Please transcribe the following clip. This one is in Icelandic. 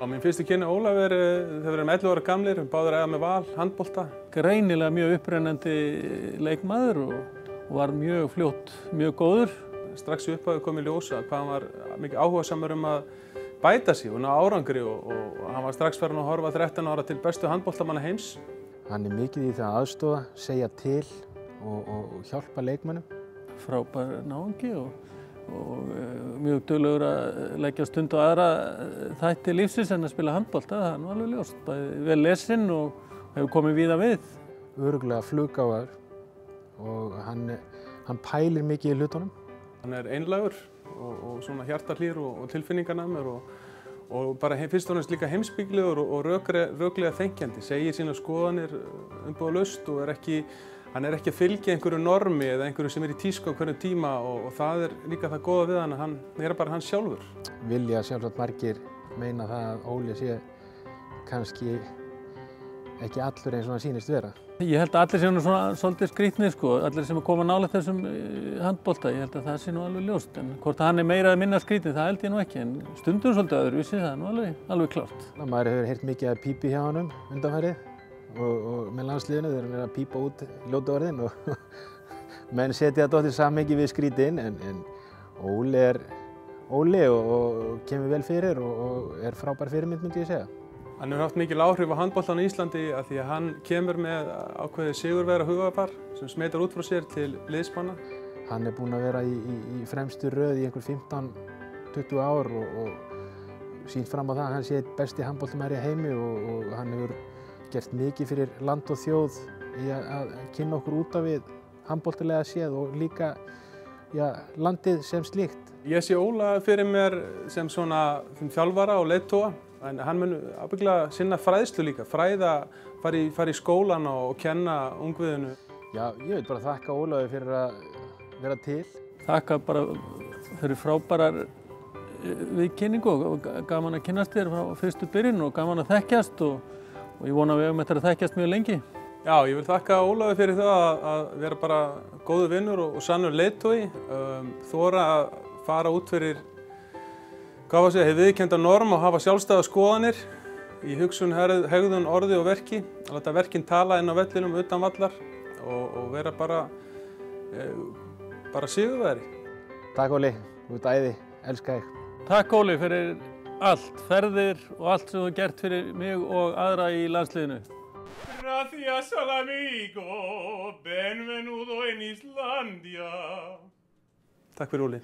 Mín fyrstu kynni Ólaf þegar við erum 11 ára gamlir, báðir með Val, handbolta. Greinilega mjög upprennandi leikmaður og var mjög fljótt, mjög góður. Strax í upphafi kom í ljós hvað hann var mikið áhugasamur að bæta sig og ná árangri og hann var strax farin að horfa 13 ára til bestu handboltamanna heims. Hann mikið í það að aðstoða, segja til og hjálpa leikmönnum. Frábær náungi og mjög duglegur að leggja stund á aðra þætti lífsins en að spila handbolta, það er nú alveg ljóst. Bæði vel lesinn og hefur komið víða við. Örugglega fluggáfaður og hann pælir mikið í hlutunum. Hann er einlægur og svona hjartahlýr og tilfinninganæmur og bara fyrst og fremst líka heimspekilegur og röklega þenkjandi, segir sínar skoðanir umbúðalaust og hann er ekki að fylgja einhverju normi eða einhverju sem í tísku á hverjum tíma og það líka það góða við hann að hann bara hann sjálfur. Vilja sjálfsagt margir meina það að Óli sé kannski ekki allur eins og hann sýnist vera. Ég held að allir séu svona svolítið skrýtnir sko, allir sem koma nálægt þessum handbolta, ég held að það sé nú alveg ljóst. En hvort hann meira eða minna skrýtinn, það held ég nú ekki, en stundum svolítið öðruvísi, það er nú alveg klárt. Maður hefur heyrt mikið að pípi hjá honum undanfarið og með landsliðinu þegar hann að pípa út ljótu orðin og menn setja þetta í samhengi við skrýtinn en Óli er Óli og kemur vel fyrir og frábær fyrirmynd myndi ég segja. Hann hefur haft mikil áhrif á handboltann í Íslandi af því að hann kemur með ákveðið sigurvegara hugafar sem smetar út frá sér til liðsmanna. Hann búinn að vera í fremstu röð í einhver 15-20 ár og sýnt fram á það að hann sé besti handboltamaður í heimi og hann hefur gert mikið fyrir land og þjóð í að kynna okkur út af við handboltilega séð og líka landið sem slíkt. Ég sé Óla fyrir mér sem svona þjálfara og leiðtoga. En hann mun ábyggilega sinna fræðslu líka, fara í skólan og kenna ungviðinu. Já, ég vil bara þakka Ólafi fyrir að vera til. Þakka bara fyrir frábærar viðkynningu og gaman að kynnast þér frá fyrstu byrjun og gaman að þekkjast og ég vona að við eigum eftir að þekkjast mjög lengi. Já, ég vil þakka Ólafi fyrir það að vera bara góður vinnur og sannur leiðtogi, þora að fara út fyrir hef viðurkennda norm og hafa sjálfstæða skoðanir í hugsun, hegðun, orði og verki. Að láta verkin tala inn á vellinum utan vallar og vera bara sigurvegari. Takk Óli, þú ert æði, elska þig. Takk Óli fyrir allt, ferðir og allt sem þú hefur gert fyrir mig og aðra í landsliðinu. Gracias al amigo, benvenuto en Islandia. Takk fyrir Óli.